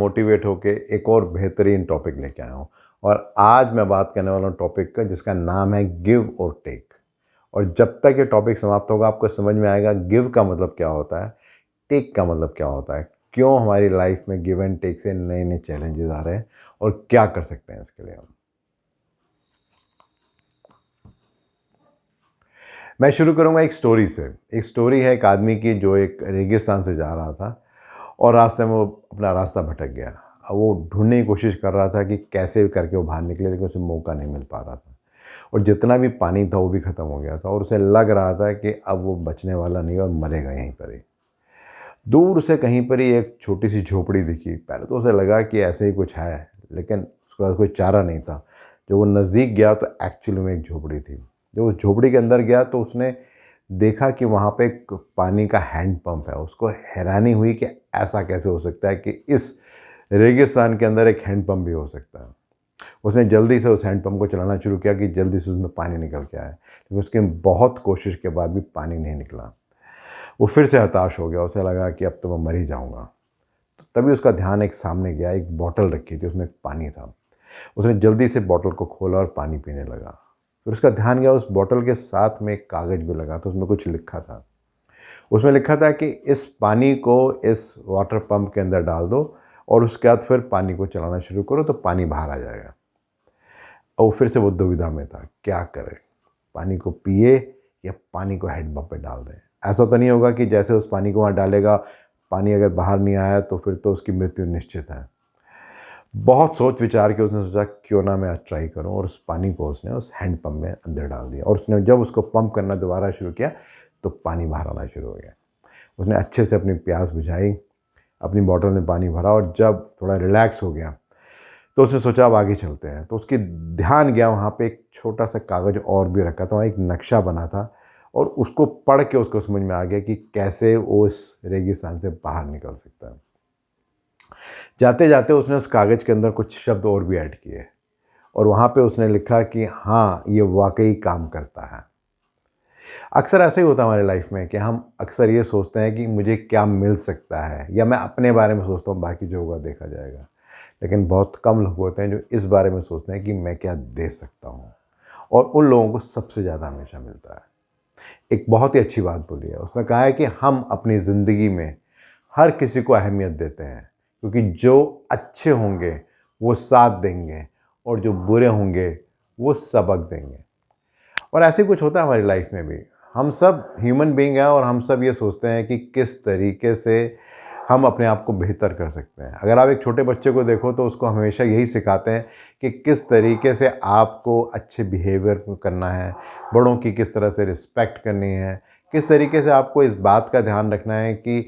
Motivate होके एक और बेहतरीन टॉपिक लेके आया हूँ। और आज मैं बात करने वाला हूँ टॉपिक का जिसका नाम है गिव और टेक। और जब तक ये टॉपिक समाप्त होगा आपको समझ में आएगा गिव का मतलब क्या होता है, टेक का मतलब क्या होता है, क्यों हमारी लाइफ में गिव एंड टेक से नए नए चैलेंजेस आ रहे हैं और क्या कर सकते हैं इसके लिए हम। मैं शुरू करूंगा एक स्टोरी से। एक स्टोरी है एक आदमी की जो एक रेगिस्तान से जा रहा था और रास्ते में वो अपना रास्ता भटक गया। अब वो ढूंढने की कोशिश कर रहा था कि कैसे करके वो बाहर निकले, लेकिन उसे मौका नहीं मिल पा रहा था और जितना भी पानी था वो भी ख़त्म हो गया था और उसे लग रहा था कि अब वो बचने वाला नहीं और मरेगा यहीं पर ही। दूर से कहीं पर ही एक छोटी सी झोपड़ी दिखी। पहले तो उसे लगा कि ऐसे ही कुछ है, लेकिन उसके पास कोई चारा नहीं था। जब वो नज़दीक गया तो एक्चुअली में एक झोपड़ी थी। जब उस झोपड़ी के अंदर गया तो उसने देखा कि वहाँ पे एक पानी का हैंड पंप है। उसको हैरानी हुई कि ऐसा कैसे हो सकता है कि इस रेगिस्तान के अंदर एक हैंड पंप भी हो सकता है। उसने जल्दी से उस हैंड पंप को चलाना शुरू किया कि जल्दी से उसमें पानी निकल के आए, लेकिन उसकी बहुत कोशिश के बाद भी पानी नहीं निकला। वो फिर से हताश हो गया। उसे लगा कि अब तो मैं मर ही जाऊँगा। तो तभी उसका ध्यान एक सामने गया। एक बॉटल रखी थी, उसमें पानी था। उसने जल्दी से बॉटल को खोला और पानी पीने लगा। फिर उसका ध्यान गया उस बॉटल के साथ में एक कागज़ भी लगा था। उसमें कुछ लिखा था। उसमें लिखा था कि इस पानी को इस वाटर पंप के अंदर डाल दो और उसके बाद फिर पानी को चलाना शुरू करो तो पानी बाहर आ जाएगा। और फिर से वो दुविधा में था, क्या करे, पानी को पिए या पानी को हेड पंप पे डाल दें। ऐसा तो नहीं होगा कि जैसे उस पानी को वहाँ डालेगा, पानी अगर बाहर नहीं आया तो फिर तो उसकी मृत्यु निश्चित है। बहुत सोच विचार के उसने सोचा क्यों ना मैं आज ट्राई करूं और उस पानी को उसने उस हैंड पंप में अंदर डाल दिया और उसने जब उसको पंप करना दोबारा शुरू किया तो पानी बाहर आना शुरू हो गया। उसने अच्छे से अपनी प्यास बुझाई, अपनी बॉटल में पानी भरा और जब थोड़ा रिलैक्स हो गया तो उसने सोचा अब आगे चलते हैं। तो उसकी ध्यान गया वहाँ पे एक छोटा सा कागज़ और भी रखा था, वहाँ एक नक्शा बना था और उसको पढ़ के उसको समझ में आ गया कि कैसे वो इस रेगिस्तान से बाहर निकल सकता है। जाते जाते उसने उस कागज़ के अंदर कुछ शब्द और भी ऐड किए और वहाँ पे उसने लिखा कि हाँ ये वाकई काम करता है। अक्सर ऐसा ही होता है हमारी लाइफ में कि हम अक्सर ये सोचते हैं कि मुझे क्या मिल सकता है, या मैं अपने बारे में सोचता हूँ बाकी जो होगा देखा जाएगा। लेकिन बहुत कम लोग होते हैं जो इस बारे में सोचते हैं कि मैं क्या दे सकता हूँ, और उन लोगों को सबसे ज़्यादा हमेशा मिलता है। एक बहुत ही अच्छी बात बोली है, उसमें कहा है कि हम अपनी ज़िंदगी में हर किसी को अहमियत देते हैं क्योंकि जो अच्छे होंगे वो साथ देंगे और जो बुरे होंगे वो सबक देंगे। और ऐसे कुछ होता है हमारी लाइफ में भी। हम सब ह्यूमन बीइंग हैं और हम सब ये सोचते हैं कि किस तरीके से हम अपने आप को बेहतर कर सकते हैं। अगर आप एक छोटे बच्चे को देखो तो उसको हमेशा यही सिखाते हैं कि किस तरीके से आपको अच्छे बिहेवियर करना है, बड़ों की किस तरह से रिस्पेक्ट करनी है, किस तरीके से आपको इस बात का ध्यान रखना है कि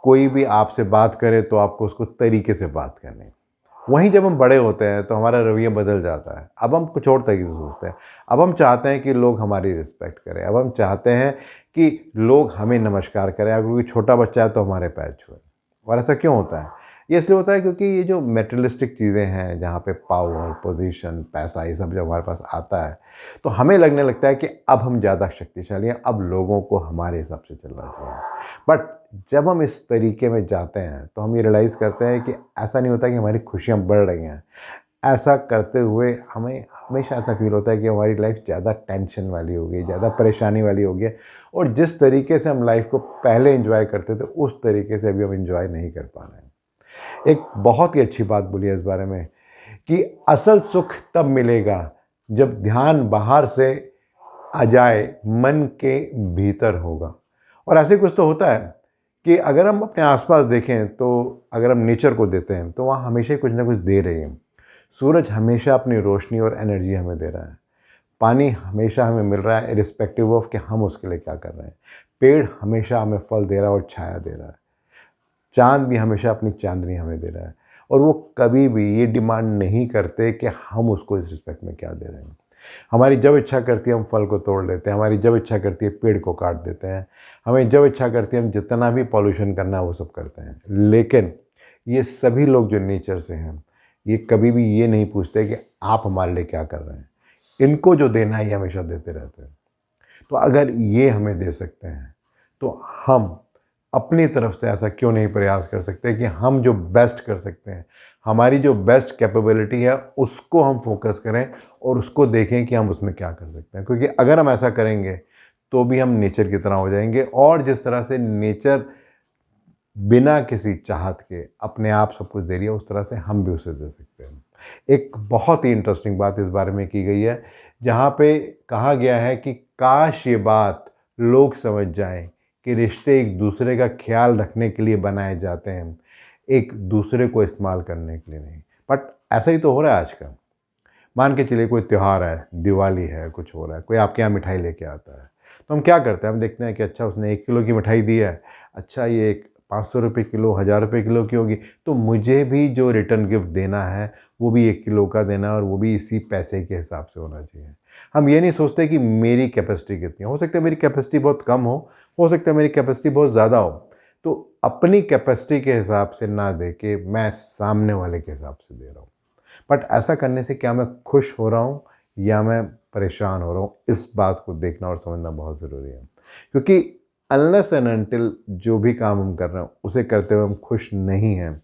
कोई भी आपसे बात करे तो आपको उसको तरीके से बात करनी है। वहीं जब हम बड़े होते हैं तो हमारा रवैया बदल जाता है। अब हम कुछ और तरीके से सोचते हैं। अब हम चाहते हैं कि लोग हमारी रिस्पेक्ट करें। अब हम चाहते हैं कि लोग हमें नमस्कार करें। अगर कोई छोटा बच्चा है तो हमारे पैर छुए। और ऐसा क्यों होता है? ये इसलिए होता है क्योंकि ये जो मटेरियलिस्टिक चीज़ें हैं, जहाँ पे पावर, पोजीशन, पैसा, ये सब जब हमारे पास आता है तो हमें लगने लगता है कि अब हम ज़्यादा शक्तिशाली हैं, अब लोगों को हमारे हिसाब से चलना चाहिए। बट जब हम इस तरीके में जाते हैं तो हम ये रियलाइज़ करते हैं कि ऐसा नहीं होता कि हमारी खुशियाँ बढ़ रही हैं। ऐसा करते हुए हमें हमेशा ऐसा फ़ील होता है कि हमारी लाइफ ज़्यादा टेंशन वाली हो गई, ज़्यादा परेशानी वाली हो गई है और जिस तरीके से हम लाइफ को पहले एंजॉय करते थे उस तरीके से अभी हम एंजॉय नहीं कर पा रहे हैं। एक बहुत ही अच्छी बात बोली है इस बारे में कि असल सुख तब मिलेगा जब ध्यान बाहर से आ जाए, मन के भीतर होगा। और ऐसे कुछ तो होता है कि अगर हम अपने आसपास देखें तो अगर हम नेचर को देते हैं तो वहाँ हमेशा कुछ ना कुछ दे रही है। सूरज हमेशा अपनी रोशनी और एनर्जी हमें दे रहा है। पानी हमेशा हमें मिल रहा है इरिस्पेक्टिव ऑफ कि हम उसके लिए क्या कर रहे हैं। पेड़ हमेशा हमें फल दे रहा है और छाया दे रहा है। चाँद भी हमेशा अपनी चांदनी हमें दे रहा है और वो कभी भी ये डिमांड नहीं करते कि हम उसको इस रिस्पेक्ट में क्या दे रहे हैं। हमारी जब इच्छा करती है हम फल को तोड़ लेते हैं, हमारी जब इच्छा करती है पेड़ को काट देते हैं, हमें जब इच्छा करती है हम जितना भी पॉल्यूशन करना है वो सब करते हैं। लेकिन ये सभी लोग जो नेचर से हैं ये कभी भी ये नहीं पूछते कि आप हमारे लिए क्या कर रहे हैं। इनको जो देना है ये हमेशा देते रहते हैं। तो अगर ये हमें दे सकते हैं तो हम अपनी तरफ से ऐसा क्यों नहीं प्रयास कर सकते कि हम जो बेस्ट कर सकते हैं, हमारी जो बेस्ट कैपेबिलिटी है उसको हम फोकस करें और उसको देखें कि हम उसमें क्या कर सकते हैं। क्योंकि अगर हम ऐसा करेंगे तो भी हम नेचर की तरह हो जाएंगे, और जिस तरह से नेचर बिना किसी चाहत के अपने आप सब कुछ दे रही है, उस तरह से हम भी उसे दे सकते हैं। एक बहुत ही इंटरेस्टिंग बात इस बारे में की गई है, जहाँ पे कहा गया है कि काश ये बात लोग समझ जाएं कि रिश्ते एक दूसरे का ख्याल रखने के लिए बनाए जाते हैं, एक दूसरे को इस्तेमाल करने के लिए नहीं। बट ऐसा ही तो हो रहा है आजकल। मान के चलिए कोई त्यौहार है, दिवाली है, कुछ हो रहा है, कोई आपके यहाँ मिठाई लेके आता है, तो हम क्या करते हैं, हम देखते हैं कि अच्छा उसने 1 किलो की मिठाई दी है, अच्छा ये 500 रुपये किलो, 1000 रुपये किलो की होगी, तो मुझे भी जो रिटर्न गिफ्ट देना है वो भी 1 किलो का देना है और वो भी इसी पैसे के हिसाब से होना चाहिए। हम ये नहीं सोचते कि मेरी कैपेसिटी कितनी है। हो सकता है मेरी कैपेसिटी बहुत कम हो सकता है मेरी कैपेसिटी बहुत ज़्यादा हो। तो अपनी कैपेसिटी के हिसाब से ना दे के मैं सामने वाले के हिसाब से दे रहा हूँ। बट ऐसा करने से क्या मैं खुश हो रहा हूँ या मैं परेशान हो रहा हूँ, इस बात को देखना और समझना बहुत ज़रूरी है। क्योंकि अनलेस एंड अनटिल जो भी काम हम कर रहे हैं उसे करते हुए हम खुश नहीं हैं,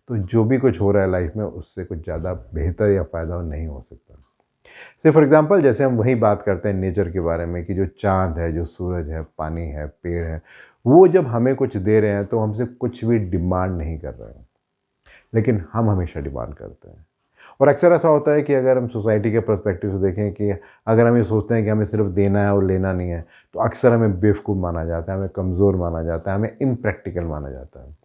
तो जो भी कुछ हो रहा है लाइफ में उससे कुछ ज़्यादा बेहतर या फ़ायदा नहीं हो सकता। से फॉर एग्ज़ाम्पल जैसे हम वही बात करते हैं नेचर के बारे में कि जो चाँद है, जो सूरज है, पानी है, पेड़ है, वो जब हमें कुछ दे रहे हैं तो हमसे कुछ भी डिमांड नहीं कर रहे हैं, लेकिन हम हमेशा डिमांड करते हैं। और अक्सर ऐसा होता है कि अगर हम सोसाइटी के पर्सपेक्टिव से देखें कि अगर हम ये सोचते हैं कि हमें सिर्फ देना है और लेना नहीं है, तो अक्सर हमें बेवकूफ़ माना जाता है, हमें कमज़ोर माना जाता है, हमें इम्प्रैक्टिकल माना जाता है।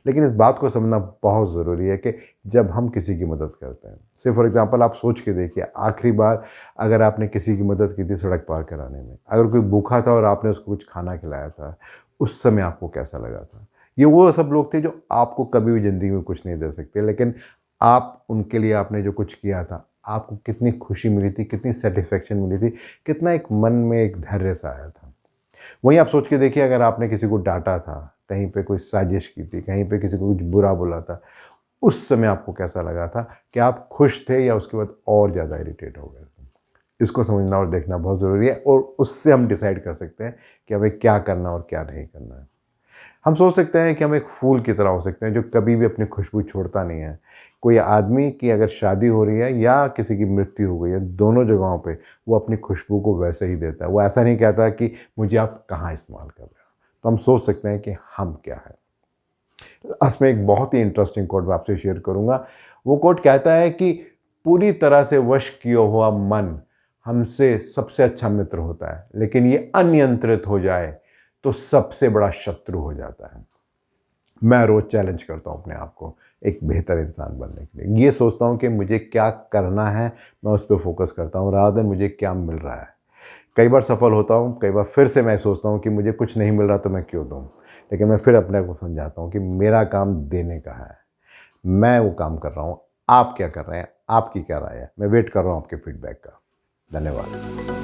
लेकिन इस बात को समझना बहुत ज़रूरी है कि जब हम किसी की मदद करते हैं, से फॉर एग्ज़ाम्पल आप सोच के देखिए, आखिरी बार अगर आपने किसी की मदद की थी सड़क पार कराने में, अगर कोई भूखा था और आपने उसको कुछ खाना खिलाया था, उस समय आपको कैसा लगा था? ये वो सब लोग थे जो आपको कभी भी ज़िंदगी में कुछ नहीं दे सकते, लेकिन आप उनके लिए आपने जो कुछ किया था, आपको कितनी खुशी मिली थी, कितनी सैटिस्फैक्शन मिली थी, कितना एक मन में एक धैर्य सा आया था। वहीं आप सोच के देखिए, अगर आपने किसी को डाँटा था, कहीं पे कोई साजिश की थी, कहीं पे किसी को कुछ बुरा बोला था, उस समय आपको कैसा लगा था? क्या आप खुश थे या उसके बाद और ज़्यादा इरिटेट हो गए थे? इसको समझना और देखना बहुत ज़रूरी है, और उससे हम डिसाइड कर सकते हैं कि हमें क्या करना और क्या नहीं करना है। हम सोच सकते हैं कि हम एक फूल की तरह हो सकते हैं जो कभी भी अपनी खुशबू छोड़ता नहीं है। कोई आदमी की अगर शादी हो रही है या किसी की मृत्यु हो गई है, दोनों जगहों पे वो अपनी खुशबू को वैसे ही देता है। वो ऐसा नहीं कहता कि मुझे आप कहाँ इस्तेमाल कर रहे हो। तो हम सोच सकते हैं कि हम क्या है। लास्ट में एक बहुत ही इंटरेस्टिंग कोट मैं आपसे शेयर करूँगा। वो कोट कहता है कि पूरी तरह से वश किया हुआ मन हमसे सबसे अच्छा मित्र होता है, लेकिन ये अनियंत्रित हो जाए तो सबसे बड़ा शत्रु हो जाता है। मैं रोज़ चैलेंज करता हूँ अपने आप को एक बेहतर इंसान बनने के लिए। ये सोचता हूँ कि मुझे क्या करना है, मैं उस पे फ़ोकस करता हूँ रादर देन मुझे क्या मिल रहा है। कई बार सफल होता हूँ, कई बार फिर से मैं सोचता हूँ कि मुझे कुछ नहीं मिल रहा तो मैं क्यों दूँ? लेकिन मैं फिर अपने को समझाता हूँ कि मेरा काम देने का है। मैं वो काम कर रहा हूँ, आप क्या कर रहे हैं? आपकी क्या राय है? मैं वेट कर रहा हूँ आपके फीडबैक का। धन्यवाद।